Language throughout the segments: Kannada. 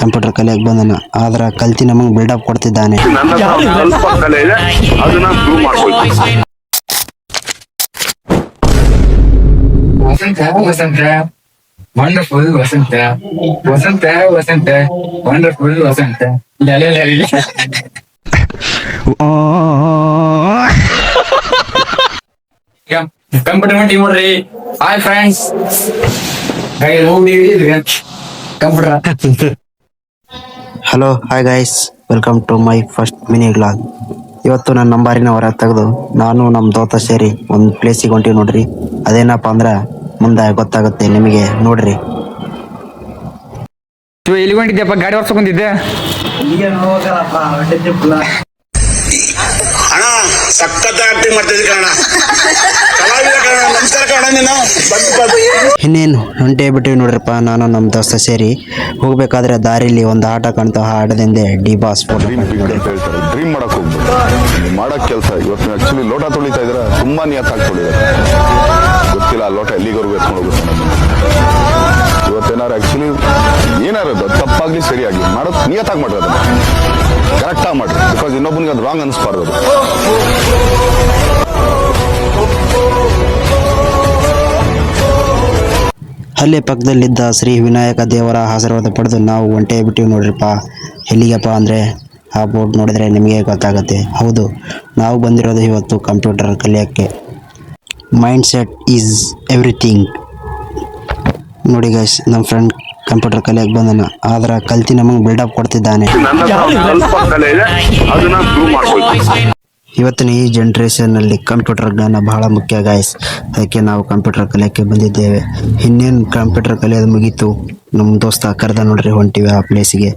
ಕಂಪ್ಯೂಟರ್ ಕಲಿಯಕ್ಕೆ ಬಂದನ. ಆದ್ರ ಕಲ್ತಿ ನಮಗೆ ಬಿಲ್ಡಪ್ ಕೊಡ್ತಿದ್ದಾನೆ. Vasantha Vasantha wonderful Vasantha Vasantha Vasantha wonderful Vasantha computer team ನೋಡ್ರಿ. Hi friends, computer. Hello, hi guys, welcome to my first mini vlog. ಇವತ್ತು ನನ್ನ ನಂಬಾರಿನ ಹೊರ ತೆಗೆದು ನಾನು ನಮ್ಮ ದೋಸ್ತ ಸೇರಿ ಒಂದು ಪ್ಲೇಸಿಗೆ ಹೊಂಟಿವಿ ನೋಡ್ರಿ. ಅದೇನಪ್ಪ ಅಂದ್ರೆ ಮುಂದೆ ಗೊತ್ತಾಗುತ್ತೆ ನಿಮಗೆ, ನೋಡ್ರಿ. ಎಲ್ಲಿ ಹೊಂಟಿದ್ಯಪ್ಪ? ಗಾಡಿ ಹೊರ್ಸಕ್ ಬಂದಿದ್ದೆ. ಅಣ್ಣ ಸಖತ್ ಆಕ್ಟಿಂಗ್ ಮಾಡ್ತಿದ್ದೆ ಕಣ. ನಮಸ್ಕಾರ ಕಣ. ನೀನು ಇನ್ನೇನು ಹೊಂಟೇ ಬಿಟ್ಟಿವಿ ನೋಡ್ರಿಪ್ಪ. ನಾನು ನಮ್ಮ ದೋಸ್ತ ಸೇರಿ ಹೋಗ್ಬೇಕಾದ್ರೆ ದಾರಿಲಿ ಒಂದು ಆಟ ಕಾಣ್ತಾವ. ಆ ಆಟದಿಂದ ಡಿ ಬಾಸ್ ಫೋಟೋ. ಡ್ರೀಮ್ ಮಾಡಕ್ ಹೋಗ್ಬೇಕು, ಮಾಡಕ್ ಕೆಲಸ. ಇವತ್ತು ಆಕ್ಚುಲಿ ಲೋಟ ತೊಳಿತಾ ಇದ್ರೆ ತುಂಬಾ ನಿಯತ್ತಾಗಿ ತೊಳಿದ್ದಾರೆ. ಗೊತ್ತಿಲ್ಲ ಆ ಲೋಟ ಎಲ್ಲಿವರೆಗೂ ಎತ್ಕೊಂಡು ಹೋಗುತ್ತೆ ನಮ್ಮನ್ನು. ಇವತ್ತೇನಾರು ಆಕ್ಚುಲಿ ಏನಾರು ತಪ್ಪಾಗ್ಲಿ ಸರಿಯಾಗಿ ಮಾಡೋದು ನಿಯತ್ತಾಗಿ ಮಾಡ್ರಿ, ಅದನ್ನ ಕರೆಕ್ಟಾಗಿ ಮಾಡ್ರಿ. ಬಿಕಾಸ್ ಇನ್ನೊಬ್ಬನಿಗೆ ಅದು ರಾಂಗ್ ಅನಿಸ್ಬಾರ್ದು. ಅಲ್ಲೇ ಪಕ್ಕದಲ್ಲಿದ್ದ ಶ್ರೀ ವಿನಾಯಕ ದೇವರ ಆಶೀರ್ವಾದ ಪಡೆದು ನಾವು ಹೊಂಟೇ ಬಿಟ್ಟಿವಿ ನೋಡ್ರಿಪ್ಪ. ಎಲ್ಲಿಗಪ್ಪ ಅಂದರೆ ಆ ಬೋರ್ಡ್ ನೋಡಿದ್ರೆ ನಿಮಗೆ ಗೊತ್ತಾಗುತ್ತೆ. ಹೌದು, ನಾವು ಬಂದಿರೋದು ಇವತ್ತು ಕಂಪ್ಯೂಟರ್ ಕಲಿಯೋಕ್ಕೆ. Mind set is everything. ನೋಡಿ ಗೈಸ್, ನಮ್ಮ ಫ್ರೆಂಡ್ ಕಂಪ್ಯೂಟರ್ ಕಲಿಯಕ್ಕೆ ಬಂದನ. ಆದ್ರೆ ಕಲ್ತಿ ನಮಗೆ ಬಿಲ್ಡಪ್ ಕೊಡ್ತಿದ್ದಾನೆ. ಇವತ್ತಿನ ಈ ಜನ್ರೇಷನ್ನಲ್ಲಿ ಕಂಪ್ಯೂಟರ್ ಜ್ಞಾನ ಬಹಳ ಮುಖ್ಯ ಗೈಸ್. ಅದಕ್ಕೆ ನಾವು ಕಂಪ್ಯೂಟರ್ ಕಲಿಯೋಕ್ಕೆ ಬಂದಿದ್ದೇವೆ. ಇನ್ನೇನು ಕಂಪ್ಯೂಟರ್ ಕಲಿಯೋದು ಮುಗೀತು. ನಮ್ಮ ದೋಸ್ತ ಕರೆದ ನೋಡ್ರಿ, ಹೊಂಟಿವಿ ಆ ಪ್ಲೇಸಿಗೆ.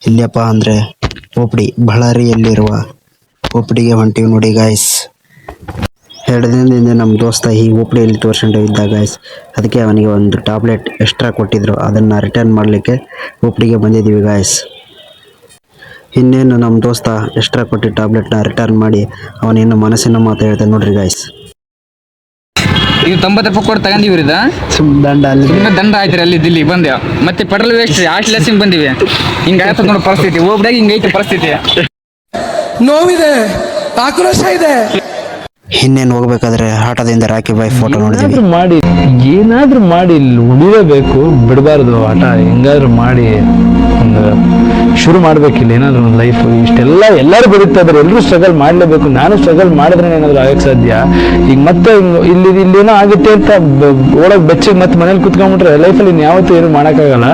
ಇಲ್ಲಪ್ಪ ಅಂದರೆ ಓಪಡಿ, ಬಳ್ಳಾರಿಯಲ್ಲಿರುವ ಓಪಡಿಗೆ ಹೊಂಟಿವಿ ನೋಡಿ ಗೈಸ್. 2 ದಿನದಿಂದ ನಮ್ಮ ದೋಸ್ತ ಈ ಓಪಡಿಯಲ್ಲಿ ತೋರಿಸ್ಕೊಂಡು ಇದ್ದ ಗೈಸ್. ಅದಕ್ಕೆ ಅವನಿಗೆ ಒಂದು ಟ್ಯಾಬ್ಲೆಟ್ ಎಕ್ಸ್ಟ್ರಾ ಕೊಟ್ಟಿದ್ರು, ಅದನ್ನು ರಿಟರ್ನ್ ಮಾಡಲಿಕ್ಕೆ ಓಪಡಿಗೆ ಬಂದಿದ್ದೀವಿ ಗೈಸ್. ಇನ್ನೇನು ನಮ್ಮ ದೋಸ್ತ ಎಕ್ಸ್ಟ್ರಾ ಕೊಟ್ಟು ಟ್ಯಾಬ್ಲೆಟ್ನ ರಿಟರ್ನ್ ಮಾಡಿ ಅವನೇನು ಮನಸ್ಸಿನ ಮಾತು ಹೇಳ್ತಾನೆ ನೋಡ್ರಿ ಗೈಸ್. ಈಗ 90 ರೂಪಾಯಿ ಕೊಟ್ಟು ತಗೊಂಡಿವ್ರಿದ ದಂಡ ಆಯ್ತು. ಅಲ್ಲಿ ದಿಲ್ಲಿ ಬಂದೆ, ಮತ್ತೆ ಪೆಟ್ರೋಲ್ ವೇಸ್ಟ್, ಆಸ್ಟ್ ಲೆಸ್ಸಿಂಗ್ ಬಂದಿವಿ. ಹಿಂಗಾಯ್ತು ನೋಡಿ ಪರಿಸ್ಥಿತಿ. ಹೋಗ್ಬಿಡಾಗ ಹಿಂಗೈತೆ ಪರಿಸ್ಥಿತಿ. ನೋವಿದೆ, ಆಕ್ರೋಶ ಇದೆ. ಇನ್ನೇನು ಹೋಗ್ಬೇಕಾದ್ರೆ ಆಟದಿಂದ ರಾಕಿ ಬಾಯ್ ಫೋಟೋ ನೋಡಿದ್ವಿ. ಏನಾದ್ರೂ ಮಾಡಿ ಉಳಿಯಬೇಕು, ಬಿಡಬಾರ್ದು ಆಟ. ಹೆಂಗಾದ್ರೂ ಮಾಡಿ ಒಂದು ಶುರು ಮಾಡ್ಬೇಕಿಲ್ಲ ಏನಾದ್ರು ಒಂದು ಲೈಫ್. ಇಷ್ಟೆಲ್ಲ ಎಲ್ಲರೂ ಬದುಕ್ತಾ ಇದ್ದಾರೆ, ಎಲ್ಲರೂ ಸ್ಟ್ರಗಲ್ ಮಾಡಲೇಬೇಕು. ನಾನು ಸ್ಟ್ರಗಲ್ ಮಾಡಿದ್ರೆ ಏನಾದ್ರು ಆಗಕ್ಕೆ ಸಾಧ್ಯ. ಈಗ ಮತ್ತೆ ಇಲ್ಲೇನೋ ಆಗುತ್ತೆ ಅಂತ ಒಳಗೆ ಬೆಚ್ಚಿಗೆ ಮತ್ತೆ ಮನೇಲಿ ಕುತ್ಕೊಂಡ್ಬಿಟ್ರೆ ಲೈಫಲ್ಲಿ ಯಾವತ್ತೂ ಏನು ಮಾಡೋಕ್ಕಾಗಲ್ಲ.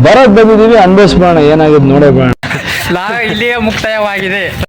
ಬರೋದು ಬಂದಿದ್ದೀವಿ, ಅನುಭವಿಸ್ಬೋಣ, ಏನಾಗುತ್ತೆ ನೋಡೋಣ. ಇಲ್ಲಿಯೇ ಮುಕ್ತಾಯವಾಗಿದೆ.